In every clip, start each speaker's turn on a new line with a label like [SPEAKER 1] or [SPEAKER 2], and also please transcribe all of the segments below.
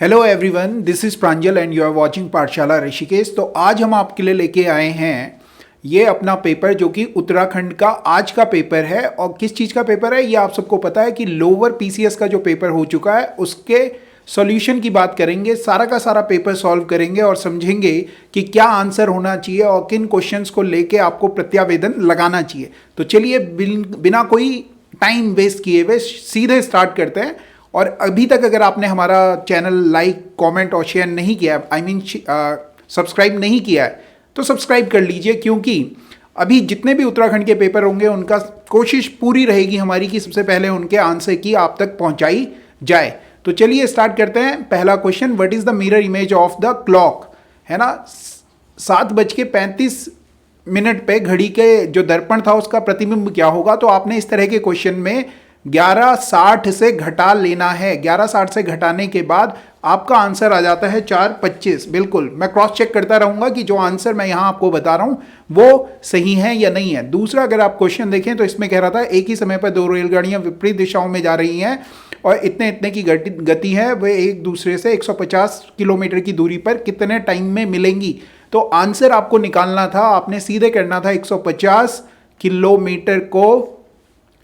[SPEAKER 1] Hello everyone, this is Pranjal and you are watching Pathshala Rishikesh. तो आज हम आपके लिए लेके आए हैं ये अपना पेपर जो कि उत्तराखंड का आज का पेपर है। और किस चीज़ का पेपर है ये आप सबको पता है कि लोअर पीसीएस का जो पेपर हो चुका है उसके सॉल्यूशन की बात करेंगे। सारा का सारा पेपर सॉल्व करेंगे और समझेंगे कि क्या आंसर होना चाहिए और किन क्वेश्चंस को लेके आपको प्रत्यावेदन लगाना चाहिए। तो चलिए बिना कोई टाइम वेस्ट किए हुए सीधे स्टार्ट करते हैं। और अभी तक अगर आपने हमारा चैनल लाइक कमेंट और शेयर नहीं किया, सब्सक्राइब नहीं किया है, तो सब्सक्राइब कर लीजिए, क्योंकि अभी जितने भी उत्तराखंड के पेपर होंगे उनका कोशिश पूरी रहेगी हमारी कि सबसे पहले उनके आंसर की आप तक पहुंचाई जाए। तो चलिए स्टार्ट करते हैं। पहला question, what is the mirror image of the clock, है ना। 7:35 पे घड़ी के जो दर्पण था उसका प्रतिबिंब क्या होगा। तो आपने इस तरह के क्वेश्चन में 11:60 से घटा लेना है। 11:60 से घटाने के बाद आपका आंसर आ जाता है 4:25। बिल्कुल, मैं क्रॉस चेक करता रहूंगा कि जो आंसर मैं यहां आपको बता रहा हूं वो सही है या नहीं है। दूसरा, अगर आप क्वेश्चन देखें तो इसमें कह रहा था एक ही समय पर दो रेलगाड़ियां विपरीत दिशाओं में जा रही हैं और इतने इतने की गति है, वे एक दूसरे से 150 किलोमीटर की दूरी पर कितने टाइम में मिलेंगी। तो आंसर आपको निकालना था, आपने सीधे करना था 150 किलोमीटर को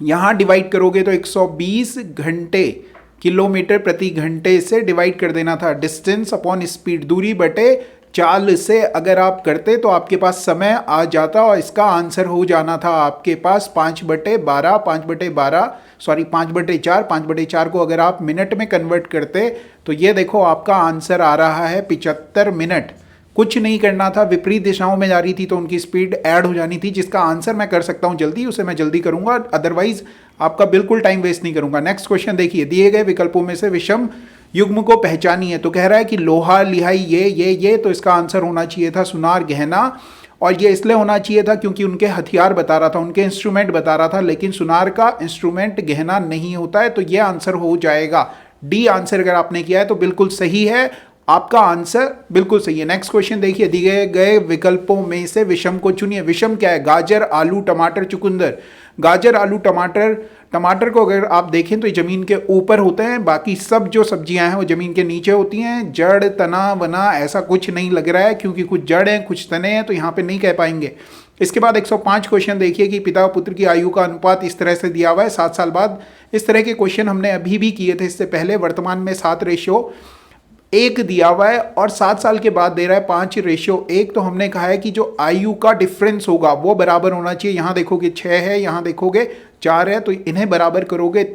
[SPEAKER 1] यहाँ डिवाइड करोगे तो 120 घंटे, किलोमीटर प्रति घंटे से डिवाइड कर देना था। डिस्टेंस अपॉन स्पीड, दूरी बटे चाल से अगर आप करते तो आपके पास समय आ जाता और इसका आंसर हो जाना था आपके पास 5/12, 5/4 को अगर आप मिनट में कन्वर्ट करते तो ये देखो आपका आंसर आ रहा है 75 मिनट। कुछ नहीं करना था, विपरीत दिशाओं में जा रही थी तो उनकी स्पीड ऐड हो जानी थी, जिसका आंसर मैं कर सकता हूं जल्दी, उसे मैं जल्दी करूंगा, अदरवाइज आपका बिल्कुल टाइम वेस्ट नहीं करूंगा। नेक्स्ट क्वेश्चन देखिए, दिए गए विकल्पों में से विषम युग्म को पहचानिए। तो कह रहा है कि लोहा, लिहाई, ये तो इसका आंसर होना चाहिए था सुनार, गहना। और ये इसलिए होना चाहिए था क्योंकि उनके हथियार बता रहा था, उनके इंस्ट्रूमेंट बता रहा था, लेकिन सुनार का इंस्ट्रूमेंट गहना नहीं होता है, तो ये आंसर हो जाएगा डी। आंसर अगर आपने किया है तो बिल्कुल सही है, आपका आंसर बिल्कुल सही है। नेक्स्ट क्वेश्चन देखिए, दिए गए विकल्पों में से विषम को चुनिए। विषम क्या है? गाजर, आलू, टमाटर, चुकंदर। गाजर, आलू, टमाटर। टमाटर को अगर आप देखें तो ये जमीन के ऊपर होते हैं, बाकी सब जो सब्जियां हैं वो जमीन के नीचे होती हैं। जड़, तना, वना ऐसा कुछ नहीं लग रहा है, क्योंकि कुछ जड़ हैं कुछ तने हैं, तो यहाँ पे नहीं कह पाएंगे। इसके बाद 105 क्वेश्चन देखिए कि पिता और पुत्र की आयु का अनुपात इस तरह से दिया हुआ है 7 साल बाद। इस तरह के क्वेश्चन हमने अभी भी किए थे इससे पहले। वर्तमान में 7:1 दिया हुआ है और 7 साल के बाद दे रहा है 5:1। तो हमने कहा है कि जो आयु का डिफरेंस होगा वो बराबर होना चाहिए। यहाँ देखोगे 6 है, यहाँ देखोगे 4 है, तो इन्हें बराबर करोगे।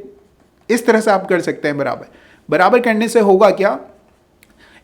[SPEAKER 1] इस तरह से आप कर सकते हैं। बराबर करने से होगा क्या,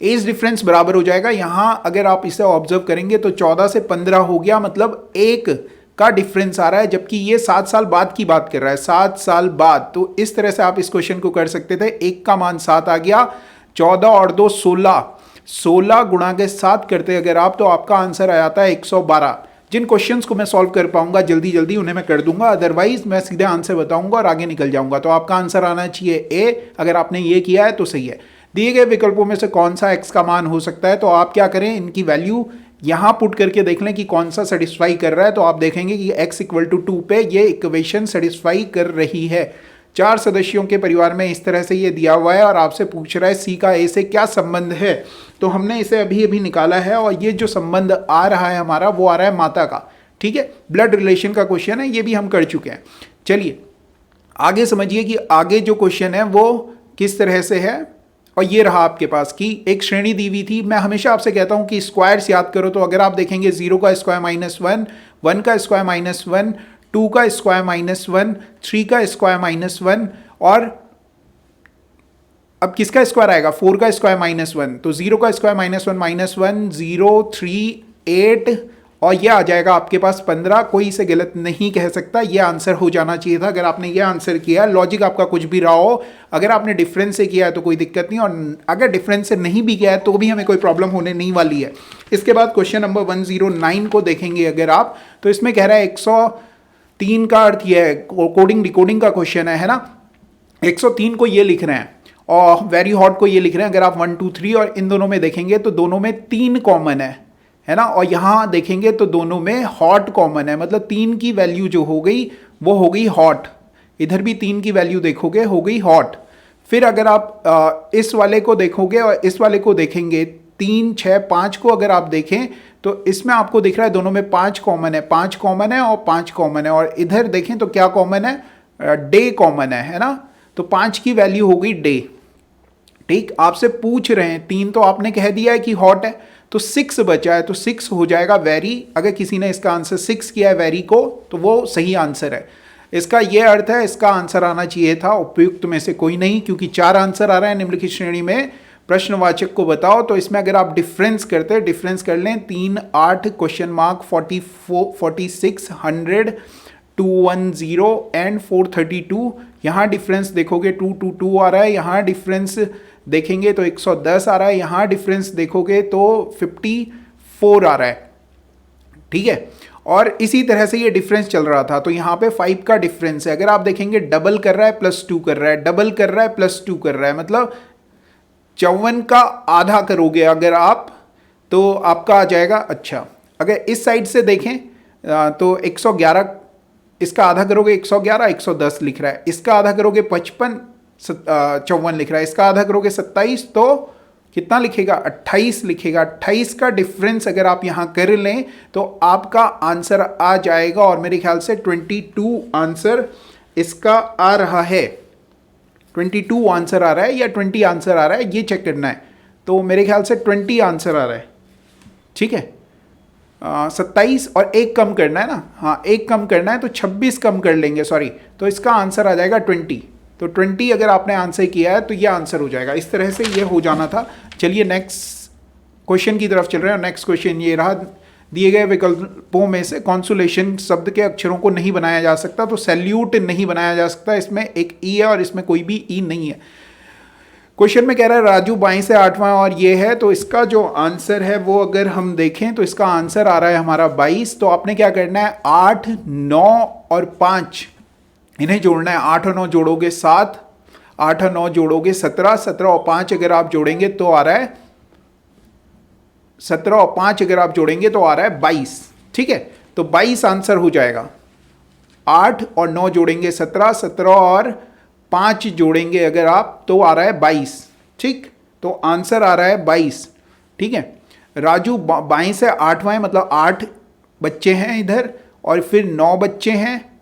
[SPEAKER 1] एज डिफरेंस बराबर हो जाएगा। यहाँ अगर आप इसे ऑब्जर्व करेंगे तो 14 से 15 हो गया, मतलब 1 का डिफरेंस आ रहा है, जबकि ये 7 साल बाद की बात कर रहा है, 7 साल बाद। तो इस तरह से आप इस क्वेश्चन को कर सकते थे। 1 का मान 7 आ गया, 14 और 2 16, 16 गुणा के 7 करते अगर आप, तो आपका आंसर आ जाता है 112। जिन क्वेश्चंस को मैं सॉल्व कर पाऊंगा जल्दी जल्दी उन्हें मैं कर दूंगा, अदरवाइज मैं सीधे आंसर बताऊंगा और आगे निकल जाऊंगा। तो आपका आंसर आना चाहिए ए। अगर आपने ये किया है तो सही है। दिए गए विकल्पों में से कौन सा एक्स का मान हो सकता है। तो आप क्या करें, इनकी वैल्यू यहां पुट करके देख लें कि कौन सा सेटिस्फाई कर रहा है। तो आप देखेंगे कि x = 2 पे ये इक्वेशन सेटिस्फाई कर रही है। 4 सदस्यों के परिवार में इस तरह से ये दिया हुआ है और आपसे पूछ रहा है सी का ए से क्या संबंध है। तो हमने इसे अभी अभी निकाला है और ये जो संबंध आ रहा है हमारा वो आ रहा है माता का। ठीक है, ब्लड रिलेशन का क्वेश्चन है, ये भी हम कर चुके हैं। चलिए आगे समझिए कि आगे जो क्वेश्चन है वो किस तरह से है। और ये रहा आपके पास कि एक श्रेणी दी हुई थी। मैं हमेशा आपसे कहता हूं कि स्क्वायर्स याद करो। तो अगर आप देखेंगे 0 का स्क्वायर -1, 1 का स्क्वायर -1, 2 का स्क्वायर -1, 3 का स्क्वायर -1 और अब किसका स्क्वायर आएगा, 4 का स्क्वायर -1। तो 0 का स्क्वायर -1, 0, 3, 8 और ये आ जाएगा आपके पास 15। कोई इसे गलत नहीं कह सकता, ये आंसर हो जाना चाहिए था अगर आपने ये आंसर किया। लॉजिक आपका कुछ भी रहा हो, अगर आपने डिफरेंस से किया है तो कोई दिक्कत नहीं, और अगर डिफरेंस से नहीं भी किया है तो भी हमें कोई प्रॉब्लम होने नहीं वाली है। इसके बाद क्वेश्चन नंबर 109 को देखेंगे अगर आप, तो इसमें कह रहा है 103 का अर्थ यह है, कोडिंग डिकोडिंग का क्वेश्चन है ना। 103 को ये लिख रहे हैं और वेरी हॉट को ये लिख रहे हैं। अगर आप 1, 2, 3 और इन दोनों में देखेंगे तो दोनों में 3 कॉमन है ना। और यहां देखेंगे तो दोनों में हॉट कॉमन है, मतलब 3 की वैल्यू जो हो गई वो हो गई हॉट। इधर भी 3 की वैल्यू देखोगे हो गई हॉट। फिर अगर आप इस वाले को देखोगे और इस वाले को देखेंगे, 3, 6, 5 को अगर आप देखें तो इसमें आपको दिख रहा है दोनों में 5 कॉमन है, 5 कॉमन है और 5 कॉमन है, और इधर देखें तो क्या कॉमन है, डे कॉमन है ना। तो 5 की वैल्यू हो गई डे। ठीक, आपसे पूछ रहे हैं 3 तो आपने कह दिया है कि हॉट है, तो 6 बचा है, तो 6 हो जाएगा वेरी। अगर किसी ने इसका आंसर 6 किया है वेरी को तो वो सही आंसर है। इसका यह अर्थ है इसका आंसर आना चाहिए था उपयुक्त में से कोई नहीं, क्योंकि 4 आंसर आ रहे हैं निम्नलिखित श्रेणी में, प्रश्नवाचक को बताओ। तो इसमें अगर आप डिफरेंस करते हैं, डिफरेंस कर लें, 3, 8, क्वेश्चन मार्क, 44, 46, 100, 210 एंड 432। यहाँ डिफरेंस देखोगे 222 आ रहा है, यहाँ डिफरेंस देखेंगे तो 110 आ रहा है, यहाँ डिफरेंस देखोगे तो 54 आ रहा है। ठीक है, और इसी तरह से ये डिफरेंस चल रहा था। तो यहाँ पे 5 का डिफरेंस है, अगर आप देखेंगे डबल कर रहा है +2 कर रहा है, डबल कर रहा है +2 कर रहा है, मतलब 54 का आधा करोगे अगर आप तो आपका आ जाएगा। अच्छा, अगर इस साइड से देखें तो 111, इसका आधा करोगे 111, 110 लिख रहा है, इसका आधा करोगे 55, 54 लिख रहा है, इसका आधा करोगे 27, तो कितना लिखेगा, 28 लिखेगा। 28 का डिफरेंस अगर आप यहां कर लें तो आपका आंसर आ जाएगा, और मेरे ख्याल से 22 आंसर इसका आ रहा है। 22 आंसर आ रहा है या 20 आंसर आ रहा है, ये चेक करना है। तो मेरे ख्याल से 20 आंसर आ रहा है। ठीक है, 27 और 1 कम करना है ना, हाँ 1 कम करना है, तो 26 कम कर लेंगे, सॉरी, तो इसका आंसर आ जाएगा 20। तो 20 अगर आपने आंसर किया है तो ये आंसर हो जाएगा। इस तरह से ये हो जाना था। चलिए नेक्स्ट क्वेश्चन की तरफ चल रहे हैं। नेक्स्ट क्वेश्चन ये रहा, दिए गए विकल्पों में से कॉन्सुलेशन शब्द के अक्षरों को नहीं बनाया जा सकता, तो सैल्यूट नहीं बनाया जा सकता, इसमें एक ई है और इसमें कोई भी ई नहीं है। क्वेश्चन में कह रहा है राजू बाएं से 8वां और ये है, तो इसका जो आंसर है वो अगर हम देखें तो इसका आंसर आ रहा है हमारा 22। तो आपने क्या करना है, 8, 9 और 5 इन्हें जोड़ना है। 8 और 9 जोड़ोगे 7, 8 और 9 जोड़ोगे 17, 17 और 5 अगर आप जोड़ेंगे तो आ रहा है 17 और 5 अगर आप जोड़ेंगे तो आ रहा है 22। ठीक है, तो 22 आंसर हो जाएगा। 8 और 9 जोड़ेंगे 17, 17 और 5 जोड़ेंगे अगर आप तो आ रहा है 22। ठीक, तो आंसर आ रहा है 22। ठीक है, राजू बाएं से 8वां है, मतलब 8 बच्चे हैं इधर, और फिर 9 बच्चे हैं।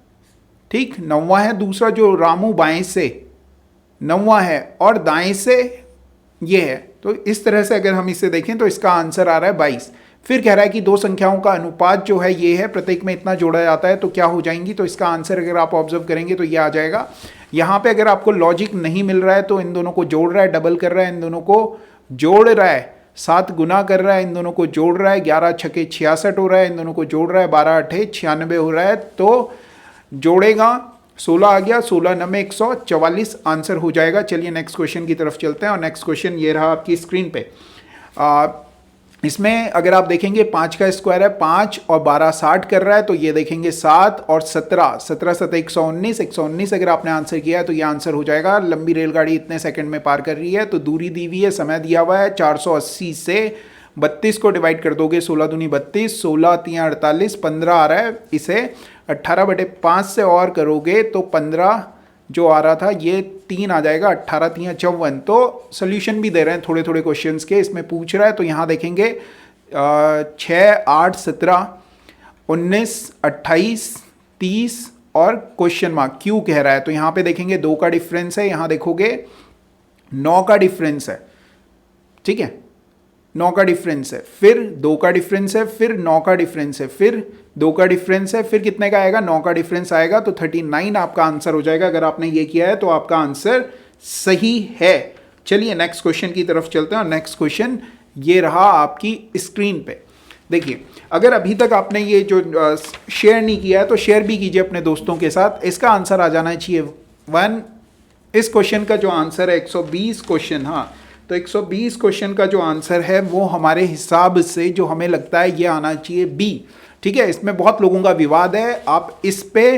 [SPEAKER 1] ठीक, 9वां है दूसरा जो रामू बाएं से 9वां है, और दाएं से ये है। तो इस तरह से अगर हम इसे देखें तो इसका आंसर आ रहा है 22। फिर कह रहा है कि दो संख्याओं का अनुपात जो है ये है, प्रत्येक में इतना जोड़ा जाता है, तो क्या हो जाएंगी। तो इसका आंसर अगर आप ऑब्जर्व करेंगे तो ये आ जाएगा। यहाँ पे अगर आपको लॉजिक नहीं मिल रहा है तो इन दोनों को जोड़ रहा है, डबल कर रहा है, इन दोनों को जोड़ रहा है, 7 गुना कर रहा है, इन दोनों को जोड़ रहा है, 11 छके 66 हो रहा है, इन दोनों को जोड़ रहा है, 12 अठे 96 हो रहा है, तो जोड़ेगा 16 आ गया, 16 9 144 आंसर हो जाएगा। चलिए नेक्स्ट क्वेश्चन की तरफ चलते हैं, और नेक्स्ट क्वेश्चन ये रहा आपकी स्क्रीन पे। इसमें अगर आप देखेंगे 5 का स्क्वायर है, 5 और 12 60 कर रहा है, तो ये देखेंगे 7 और 17, 17 7 119, 119 अगर आपने आंसर किया है तो ये आंसर हो जाएगा। लंबी रेलगाड़ी इतने सेकंड में पार कर रही है, तो दूरी दी हुई है, समय दिया हुआ है 480 से 32 को डिवाइड कर दोगे, 16 दूनी 32, 16 3 48, 15 आ रहा है। इसे 18/5 से और करोगे तो 15 जो आ रहा था ये 3 आ जाएगा, 18 3 54। तो सोल्यूशन भी दे रहे हैं थोड़े थोड़े क्वेश्चंस के, इसमें पूछ रहा है। तो यहाँ देखेंगे 6 8 17 19 28 30 और क्वेश्चन मार्क क्यों कह रहा है। तो यहाँ पे देखेंगे 2 का डिफरेंस है, यहाँ देखोगे 9 का डिफरेंस है। ठीक है, 9 का डिफरेंस है, फिर 2 का डिफरेंस है, फिर 9 का डिफरेंस है, फिर 2 का डिफरेंस है, फिर कितने का आएगा, 9 का डिफरेंस आएगा, तो 39 आपका आंसर हो जाएगा। अगर आपने ये किया है तो आपका आंसर सही है। चलिए नेक्स्ट क्वेश्चन की तरफ चलते हैं, और नेक्स्ट क्वेश्चन ये रहा आपकी स्क्रीन पे। देखिए, अगर अभी तक आपने ये जो शेयर नहीं किया है तो शेयर भी कीजिए अपने दोस्तों के साथ। इसका आंसर आ जाना चाहिए 1। इस क्वेश्चन का जो आंसर है 120 क्वेश्चन, हाँ, तो 120 क्वेश्चन का जो आंसर है वो हमारे हिसाब से जो हमें लगता है ये आना चाहिए बी। ठीक है, इसमें बहुत लोगों का विवाद है, आप इस पे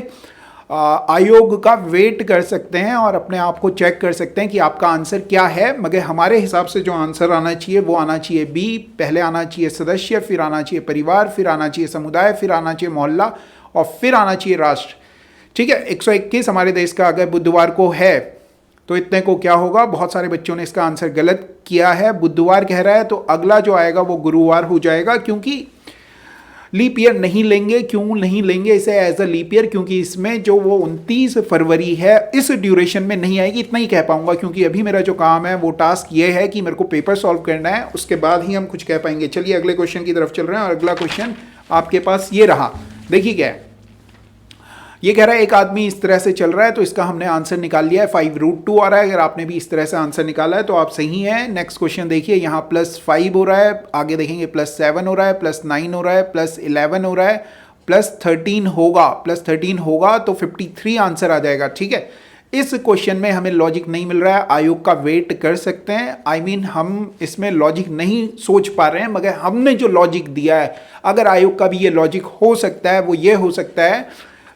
[SPEAKER 1] आयोग का वेट कर सकते हैं और अपने आप को चेक कर सकते हैं कि आपका आंसर क्या है। मगर हमारे हिसाब से जो आंसर आना चाहिए वो आना चाहिए बी। पहले आना चाहिए सदस्य, फिर आना चाहिए परिवार, फिर आना चाहिए समुदाय, फिर आना चाहिए मोहल्ला, और फिर आना चाहिए राष्ट्र। ठीक है, 121 हमारे देश का अगर बुधवार को है तो इतने को क्या होगा, बहुत सारे बच्चों ने इसका आंसर गलत किया है। बुधवार कह रहा है तो अगला जो आएगा वो गुरुवार हो जाएगा, क्योंकि लीप ईयर नहीं लेंगे। क्यों नहीं लेंगे इसे एज अ लीप ईयर? क्योंकि इसमें जो वो 29 फरवरी है इस ड्यूरेशन में नहीं आएगी। इतना ही कह पाऊंगा, क्योंकि अभी मेरा जो काम है वो टास्क ये है कि मेरे को पेपर सॉल्व करना है, उसके बाद ही हम कुछ कह पाएंगे। चलिए अगले क्वेश्चन की तरफ चल रहे हैं, और अगला क्वेश्चन आपके पास ये रहा। देखिए क्या है, ये कह रहा है एक आदमी इस तरह से चल रहा है, तो इसका हमने आंसर निकाल लिया है 5√2 आ रहा है। अगर आपने भी इस तरह से आंसर निकाला है तो आप सही हैं। नेक्स्ट क्वेश्चन देखिए, यहाँ +5 हो रहा है, आगे देखेंगे +7 हो रहा है, +9 हो रहा है, +11 हो रहा है, +13 होगा, +13 होगा तो 53 आंसर आ जाएगा। ठीक है, इस क्वेश्चन में हमें लॉजिक नहीं मिल रहा है, आयोग का वेट कर सकते हैं। आई मीन हम इसमें लॉजिक नहीं सोच पा रहे हैं, मगर हमने जो लॉजिक दिया है, अगर आयोग का भी ये लॉजिक हो सकता है, वो ये हो सकता है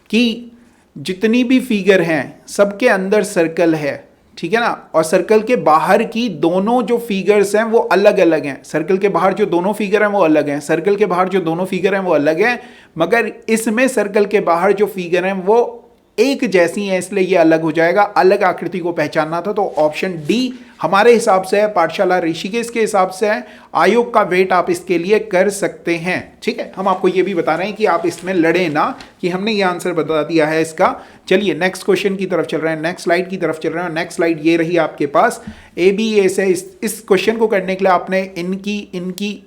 [SPEAKER 1] कि जितनी भी फिगर हैं सबके अंदर सर्कल है, ठीक है ना, और सर्कल के बाहर की दोनों जो फिगर्स हैं वो अलग अलग हैं। सर्कल के बाहर जो दोनों फिगर हैं वो अलग हैं, सर्कल के बाहर जो दोनों फिगर हैं वो अलग हैं, मगर इसमें सर्कल के बाहर जो फिगर हैं वो एक जैसी है, इसलिए ये अलग हो जाएगा। अलग आकृति को पहचानना था तो ऑप्शन डी हमारे हिसाब से है, पाठशाला ऋषिकेश के हिसाब से है। आयोग का वेट आप इसके लिए कर सकते हैं। ठीक है, हम आपको ये भी बता रहे हैं कि आप इसमें लड़े ना, कि हमने ये आंसर बता दिया है इसका। चलिए नेक्स्ट क्वेश्चन की तरफ चल रहे हैं, नेक्स्ट स्लाइड की तरफ चल रहे हैं। नेक्स्ट स्लाइड ये रही आपके पास ABA से। इस क्वेश्चन को करने के लिए आपने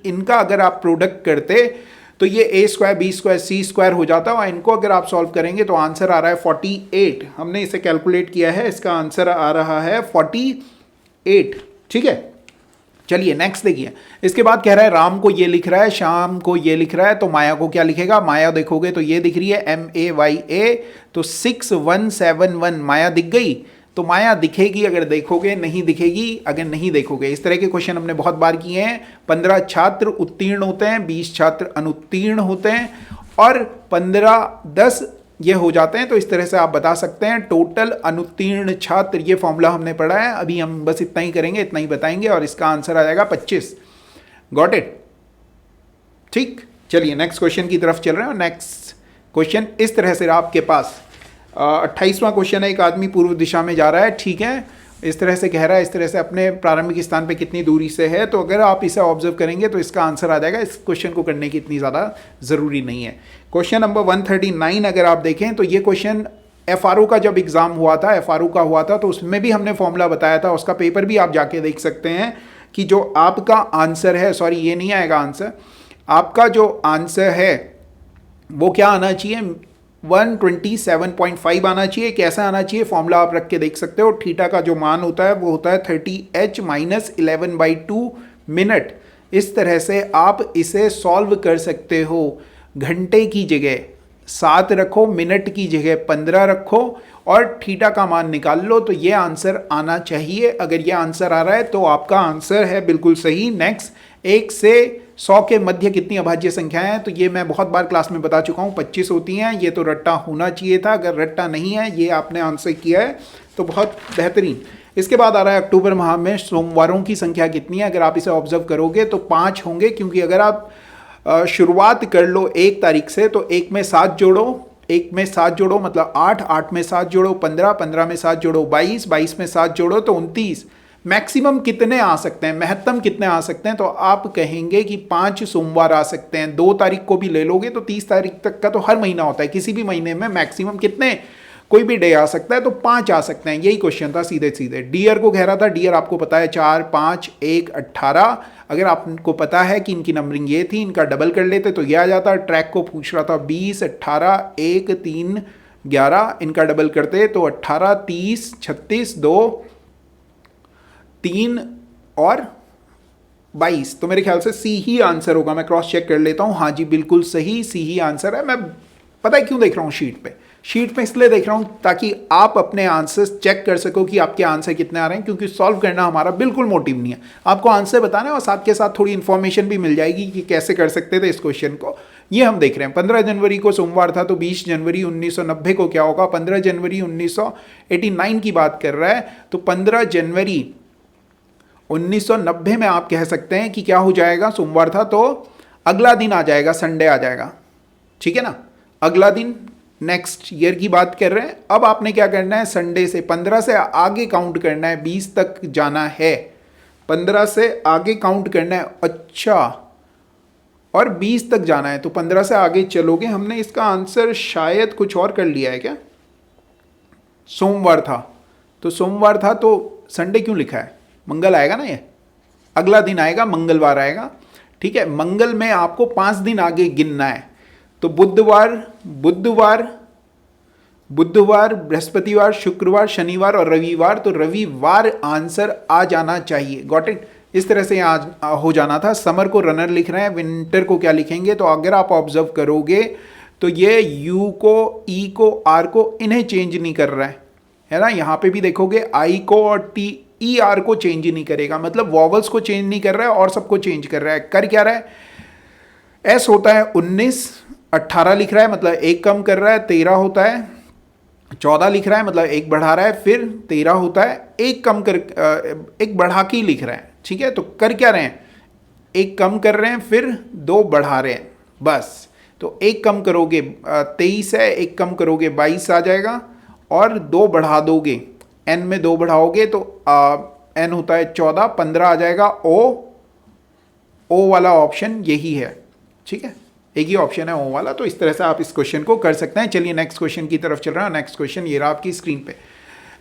[SPEAKER 1] इनका अगर आप प्रोडक्ट करते तो ये A² B² C² हो जाता है, और इनको अगर आप सॉल्व करेंगे तो आंसर आ रहा है 48। हमने इसे कैलकुलेट किया है, इसका आंसर आ रहा है 48। ठीक है, चलिए नेक्स्ट देखिए। इसके बाद कह रहा है राम को ये लिख रहा है, श्याम को ये लिख रहा है, तो माया को क्या लिखेगा? माया देखोगे तो ये दिख रही है MAYA, तो 6171 माया दिख गई। तो माया दिखेगी अगर देखोगे, नहीं दिखेगी अगर नहीं देखोगे। इस तरह के क्वेश्चन हमने बहुत बार किए हैं। 15 छात्र उत्तीर्ण होते हैं, 20 छात्र अनुत्तीर्ण होते हैं, और 15-10 ये हो जाते हैं। तो इस तरह से आप बता सकते हैं टोटल अनुत्तीर्ण छात्र, ये फॉर्मूला हमने पढ़ा है। अभी हम बस इतना ही करेंगे, इतना ही बताएंगे, और इसका आंसर आ जाएगा 25। Got it? ठीक, चलिए नेक्स्ट क्वेश्चन की तरफ चल रहे हैं। नेक्स्ट क्वेश्चन इस तरह से आपके पास 28वां क्वेश्चन है। एक आदमी पूर्व दिशा में जा रहा है, ठीक है, इस तरह से कह रहा है, इस तरह से अपने प्रारंभिक स्थान पे कितनी दूरी से है। तो अगर आप इसे ऑब्जर्व करेंगे तो इसका आंसर आ जाएगा। इस क्वेश्चन को करने की इतनी ज़्यादा ज़रूरी नहीं है। क्वेश्चन नंबर 139 अगर आप देखें तो ये क्वेश्चन FRO का जब एग्ज़ाम हुआ था, FRO का हुआ था, तो उसमें भी हमने फॉर्मूला बताया था। उसका पेपर भी आप जाके देख सकते हैं कि जो आपका आंसर है, सॉरी ये नहीं आएगा आंसर, आपका जो आंसर है वो क्या आना चाहिए? 127.5 आना चाहिए। कैसा आना चाहिए? फॉर्मूला आप रख के देख सकते हो। थीटा का जो मान होता है वो होता है 30h - 11/2 मिनट। इस तरह से आप इसे सॉल्व कर सकते हो। घंटे की जगह 7 रखो, मिनट की जगह 15 रखो, और थीटा का मान निकाल लो, तो ये आंसर आना चाहिए। अगर ये आंसर आ रहा है तो आपका आंसर है बिल्कुल सही। नेक्स्ट, 1 से 100 के मध्य कितनी अभाज्य संख्याएं हैं? तो ये मैं बहुत बार क्लास में बता चुका हूँ, 25 होती हैं। ये तो रट्टा होना चाहिए था, अगर रट्टा नहीं है, ये आपने आंसर किया है तो बहुत बेहतरीन। इसके बाद आ रहा है अक्टूबर माह में सोमवारों की संख्या कितनी है? अगर आप इसे ऑब्जर्व करोगे तो 5 होंगे, क्योंकि अगर आप शुरुआत कर लो 1 तारीख से, तो 1 में 7 जोड़ो, 1 में 7 जोड़ो मतलब 8, 8 में 7 जोड़ो 15, 15 में 7 जोड़ो 22, 22 में 7 जोड़ो तो 29। मैक्सिमम कितने आ सकते हैं, महत्तम कितने आ सकते हैं? तो आप कहेंगे कि 5 सोमवार आ सकते हैं। 2 तारीख को भी ले लोगे तो 30 तारीख तक का तो हर महीना होता है, किसी भी महीने में मैक्सिमम कितने, कोई भी डे आ सकता है, तो 5 आ सकते हैं। यही क्वेश्चन था सीधे सीधे। डियर को कह रहा था, डियर आपको पता है 4, 5, 1, 18। अगर आपको पता है कि इनकी नंबरिंग ये थी, इनका डबल कर लेते तो ये आ जाता। ट्रैक को पूछ रहा था 20, 18, 1, 3, 11, इनका डबल करते तो 18, 30, 36, 2, 3 और 22। तो मेरे ख्याल से सी ही आंसर होगा। मैं क्रॉस चेक कर लेता हूँ। हाँ जी, बिल्कुल सही, सी ही आंसर है। मैं पता है क्यों देख रहा हूँ शीट पे? शीट पे इसलिए देख रहा हूँ ताकि आप अपने आंसर्स चेक कर सको कि आपके आंसर कितने आ रहे हैं, क्योंकि सॉल्व करना हमारा बिल्कुल मोटिव नहीं है, आपको आंसर बताना है, और साथ के साथ थोड़ी इन्फॉर्मेशन भी मिल जाएगी कि कैसे कर सकते थे इस क्वेश्चन को। ये हम देख रहे हैं 15 जनवरी को सोमवार था, तो 20 जनवरी 1990 को क्या होगा? 15 जनवरी 1989 की बात कर रहा है, तो 15 जनवरी 1990 में आप कह सकते हैं कि क्या हो जाएगा? सोमवार था तो अगला दिन आ जाएगा, संडे आ जाएगा, ठीक है ना। अगला दिन नेक्स्ट ईयर की बात कर रहे हैं। अब आपने क्या करना है, संडे से 15 से आगे काउंट करना है, 20 तक जाना है, 15 से आगे काउंट करना है। अच्छा, और 20 तक जाना है, तो 15 से आगे चलोगे। हमने इसका आंसर शायद कुछ और कर लिया है क्या? सोमवार था, तो सोमवार था तो संडे क्यों लिखा है? मंगल आएगा ना, ये अगला दिन आएगा, मंगलवार आएगा। ठीक है, मंगल में आपको 5 दिन आगे गिनना है। तो बुधवार, बृहस्पतिवार, शुक्रवार, शनिवार और रविवार। तो रविवार आंसर आ जाना चाहिए। Got it? इस तरह से आज हो जाना था। समर को रनर लिख रहे हैं, विंटर को क्या लिखेंगे? तो अगर आप ऑब्जर्व करोगे तो ये यू को, ई को, आर को, इन्हें चेंज नहीं कर रहा है ना। यहाँ पे भी देखोगे आई को और टी, ई आर को चेंज नहीं करेगा, मतलब वॉवल्स को चेंज नहीं कर रहा है और सबको चेंज कर रहा है। कर क्या रहा है? एस होता है 19, 18 लिख रहा है, मतलब एक कम कर रहा है। 13 होता है, 14 लिख रहा है, मतलब एक बढ़ा रहा है। फिर 13 होता है, एक कम कर, एक बढ़ा के ही लिख रहा है। ठीक है, तो कर क्या रहे हैं? एक कम कर रहे हैं, फिर 2 बढ़ा रहे हैं, बस। तो एक कम करोगे 23 है, एक कम करोगे 22 आ जाएगा, और 2 बढ़ा दोगे, एन में 2 बढ़ाओगे तो एन होता है 14, 15 आ जाएगा। ओ वाला ऑप्शन यही है। ठीक है, एक ही ऑप्शन है ओ वाला। तो इस तरह से आप इस क्वेश्चन को कर सकते हैं। चलिए नेक्स्ट क्वेश्चन की तरफ चल रहा है। नेक्स्ट क्वेश्चन ये रहा आपकी स्क्रीन पे।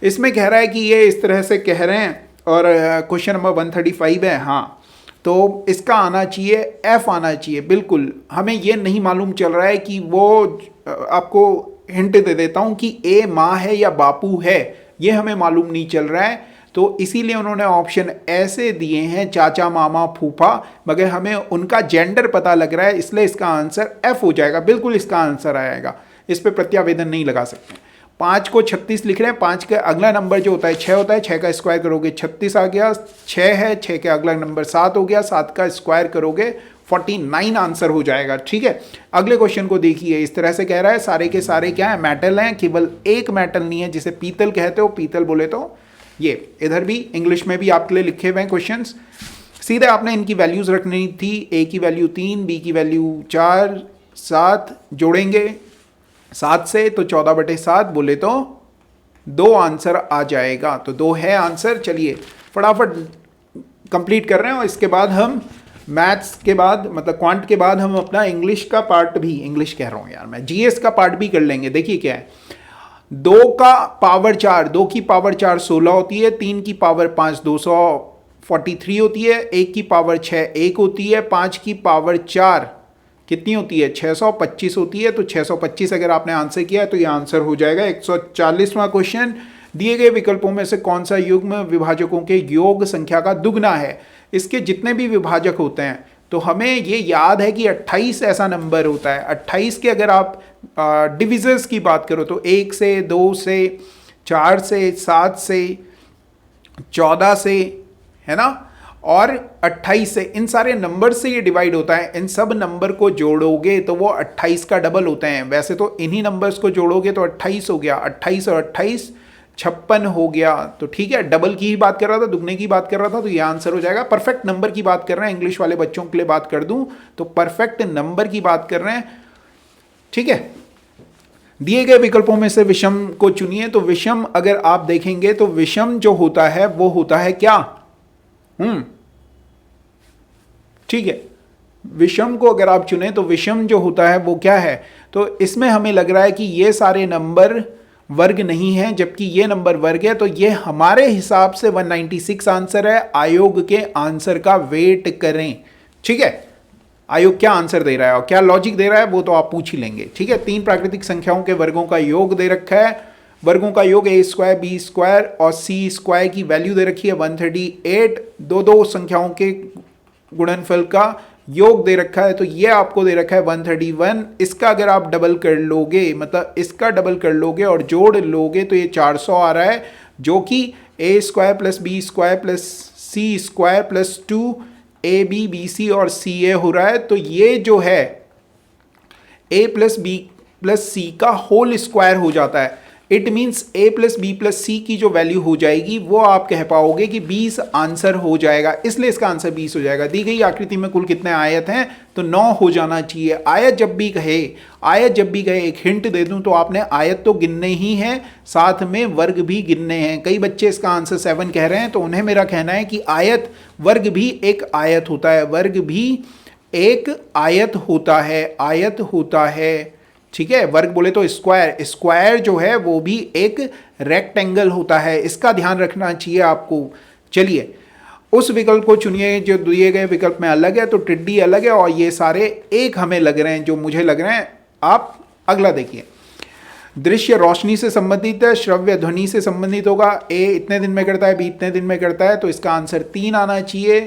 [SPEAKER 1] इसमें कह रहा है कि ये इस तरह से कह रहे हैं, और क्वेश्चन नंबर 135 है। हाँ, तो इसका आना चाहिए, एफ आना चाहिए। बिल्कुल, हमें ये नहीं मालूम चल रहा है कि वो, आपको हिंट दे देता हूं कि ए माँ है या बापू है, ये हमें मालूम नहीं चल रहा है। तो इसीलिए उन्होंने ऑप्शन ऐसे दिए हैं, चाचा, मामा, फूफा, मगर हमें उनका जेंडर पता लग रहा है, इसलिए इसका आंसर एफ हो जाएगा। बिल्कुल इसका आंसर आएगा, इस पर प्रत्यावेदन नहीं लगा सकते। 5 को 36 लिख रहे हैं। 5 का अगला नंबर जो होता है 6 होता है, 6 का स्क्वायर करोगे 36 आ गया। 6 है, 6 का अगला नंबर 7 हो गया, 7 का स्क्वायर करोगे 49 आंसर हो जाएगा। ठीक है, अगले क्वेश्चन को देखिए। इस तरह से कह रहा है, सारे के सारे क्या है? मेटल हैं। केवल एक मेटल नहीं है, जिसे पीतल कहते हो। पीतल बोले तो ये, इधर भी इंग्लिश में भी आपके लिए लिखे हुए हैं क्वेश्चंस। सीधे आपने इनकी वैल्यूज रखनी थी। ए की वैल्यू 3, बी की वैल्यू 4, 7 जोड़ेंगे 7 से, तो 14/7 बोले तो 2 आंसर आ जाएगा। तो 2 है आंसर। चलिए फटाफट कंप्लीट कर रहे हैं, और इसके बाद हम मैथ्स के बाद, मतलब क्वांट के बाद, हम अपना इंग्लिश का पार्ट भी, इंग्लिश कह रहा हूँ यार मैं, जीएस का पार्ट भी कर लेंगे। देखिए क्या है, 2 का पावर 4, 2 की पावर 4 16 होती है। 3 की पावर 5 243 होती है। 1 की पावर 6 1 होती है। 5 की पावर 4 कितनी होती है? 625 होती है। तो 625 अगर आपने आंसर किया तो ये आंसर हो जाएगा। 140वां क्वेश्चन, दिए गए विकल्पों में से कौन सा युग्म विभाजकों के योग संख्या का दुगना है? इसके जितने भी विभाजक होते हैं, तो हमें ये याद है कि 28 ऐसा नंबर होता है। 28 के अगर आप डिविजर्स की बात करो तो 1 से, 2 से, 4 से, 7 से, 14 से, है ना, और 28 से, इन सारे नंबर से ये डिवाइड होता है। इन सब नंबर को जोड़ोगे तो वो 28 का डबल होते हैं। वैसे तो इन्हीं नंबर्स को जोड़ोगे तो 28 हो गया। 28 और 28 56 हो गया। तो ठीक है, डबल की ही बात कर रहा था, दुगने की बात कर रहा था, तो ये आंसर हो जाएगा। परफेक्ट नंबर की बात कर रहे हैं। इंग्लिश वाले बच्चों के लिए बात कर दूं तो परफेक्ट नंबर की बात कर रहे हैं। ठीक है, दिए गए विकल्पों में से विषम को चुनिए। तो विषम अगर आप देखेंगे तो विषम जो होता है वो होता है क्या? ठीक है, विषम को अगर आप चुने तो विषम जो होता है वो क्या है? तो इसमें हमें लग रहा है कि ये सारे नंबर वर्ग नहीं है, जबकि ये नंबर वर्ग है। तो ये हमारे हिसाब से 196 आंसर है। आयोग के आंसर का वेट करें। ठीक है, आयोग क्या आंसर दे रहा है और क्या लॉजिक दे रहा है वो तो आप पूछ ही लेंगे। ठीक है, 3 प्राकृतिक संख्याओं के वर्गों का योग दे रखा है। वर्गों का योग a स्क्वायर, b स्क्वायर और c स्क्वायर की वैल्यू दे रखी है 138। दो संख्याओं के गुणनफल का योग दे रखा है, तो ये आपको दे रखा है 131। इसका अगर आप डबल कर लोगे, मतलब इसका डबल कर लोगे और जोड़ लोगे तो ये 400 आ रहा है, जो कि a square plus b square plus c square plus 2ab bc और ca हो रहा है। तो ये जो है a plus b plus c का होल स्क्वायर हो जाता है। It means a plus B plus C की जो वैल्यू हो जाएगी वो आप कह पाओगे कि 20 आंसर हो जाएगा, इसलिए इसका आंसर 20 हो जाएगा। दी गई आकृति में कुल कितने आयत हैं, तो 9 हो जाना चाहिए। आयत जब भी कहे एक हिंट दे दूं तो आपने आयत तो गिनने ही है, साथ में वर्ग भी गिनने हैं। कई बच्चे इसका आंसर 7 कह रहे हैं, तो उन्हें मेरा कहना है कि आयत वर्ग भी एक आयत होता है, वर्ग भी एक आयत होता है। ठीक है, वर्ग बोले तो स्क्वायर जो है वो भी एक रेक्टेंगल होता है, इसका ध्यान रखना चाहिए आपको। चलिए उस विकल्प को चुनिए जो दिए गए विकल्प में अलग है, तो टिड्डी अलग है और ये सारे एक हमें लग रहे हैं जो मुझे लग रहे हैं। आप अगला देखिए, दृश्य रोशनी से संबंधित है, श्रव्य ध्वनि से संबंधित होगा। ए इतने दिन में करता है, बी इतने दिन में करता है, तो इसका आंसर 3 आना चाहिए।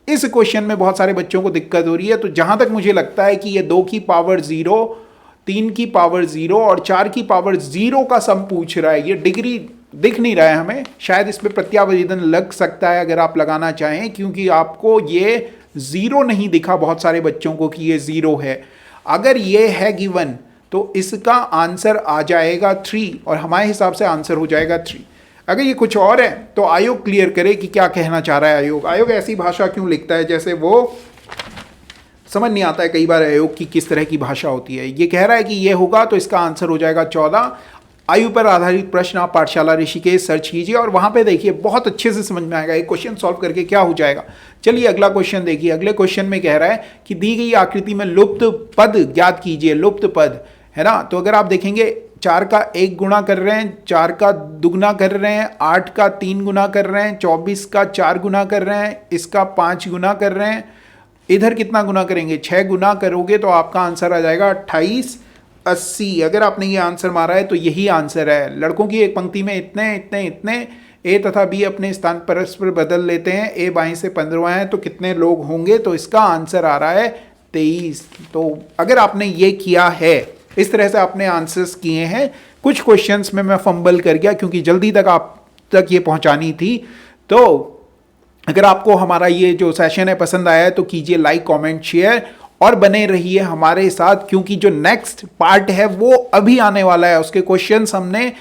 [SPEAKER 1] इस क्वेश्चन में बहुत सारे बच्चों को दिक्कत हो रही है, तो जहां तक मुझे लगता है कि ये 2 की पावर 0, 3 की पावर 0 और 4 की पावर 0 का सम पूछ रहा है। ये डिग्री दिख नहीं रहा है हमें, शायद इस पर प्रत्यावेदन लग सकता है अगर आप लगाना चाहें, क्योंकि आपको ये 0 नहीं दिखा बहुत सारे बच्चों को कि ये 0 है। अगर ये है गिवन तो इसका आंसर आ जाएगा 3 और हमारे हिसाब से आंसर हो जाएगा 3। अगर ये कुछ और है तो आयोग क्लियर करे कि क्या कहना चाह रहा है आयोग ऐसी भाषा क्यों लिखता है जैसे वो समझ नहीं आता है कई बार आयोग की किस तरह की भाषा होती है। ये कह रहा है कि ये होगा तो इसका आंसर हो जाएगा 14। आयु पर आधारित प्रश्न आप पाठशाला ऋषिकेश सर्च कीजिए और वहां पे देखिए बहुत अच्छे से समझ में आएगा एक क्वेश्चन सॉल्व करके क्या हो जाएगा। चलिए अगला क्वेश्चन देखिए। अगले क्वेश्चन में कह रहा है कि दी गई आकृति में लुप्त पद ज्ञात कीजिए। लुप्त पद है ना, तो अगर आप देखेंगे 4 का 1 गुना कर रहे हैं, 4 का दुगना कर रहे हैं, 8 का 3 गुना कर रहे हैं, 24 का 4 गुना कर रहे हैं, इसका 5 गुना कर रहे हैं। इधर कितना गुना करेंगे, 6 गुना करोगे तो आपका आंसर आ जाएगा 2880। अगर आपने ये आंसर मारा है तो यही आंसर है। लड़कों की एक पंक्ति में इतने इतने इतने, ए तथा बी अपने स्थान परस्पर बदल लेते हैं, ए बाएं से 15वां है तो कितने लोग होंगे, तो इसका आंसर आ रहा है 23। तो अगर आपने ये किया है, इस तरह से आपने आंसर्स किए हैं। कुछ क्वेश्चंस में मैं फंबल कर गया क्योंकि जल्दी तक आप तक ये पहुंचानी थी। तो अगर आपको हमारा ये जो सेशन है पसंद आया है तो कीजिए लाइक, कमेंट, शेयर और बने रहिए हमारे साथ, क्योंकि जो नेक्स्ट पार्ट है वो अभी आने वाला है। उसके क्वेश्चंस हमने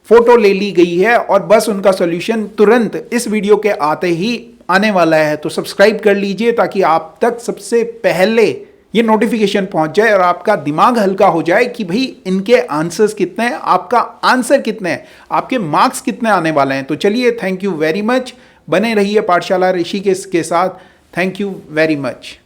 [SPEAKER 1] फोटो ले ली गई है और बस उनका सॉल्यूशन तुरंत इस वीडियो के आते ही आने वाला है। तो सब्सक्राइब कर लीजिए ताकि आप तक सबसे पहले ये नोटिफिकेशन पहुंच जाए और आपका दिमाग हल्का हो जाए कि भाई इनके आंसर्स कितने हैं, आपका आंसर कितने हैं, आपके मार्क्स कितने आने वाले हैं। तो चलिए, थैंक यू वेरी मच। बने रहिए पाठशाला ऋषिकेश के साथ। Thank you very much.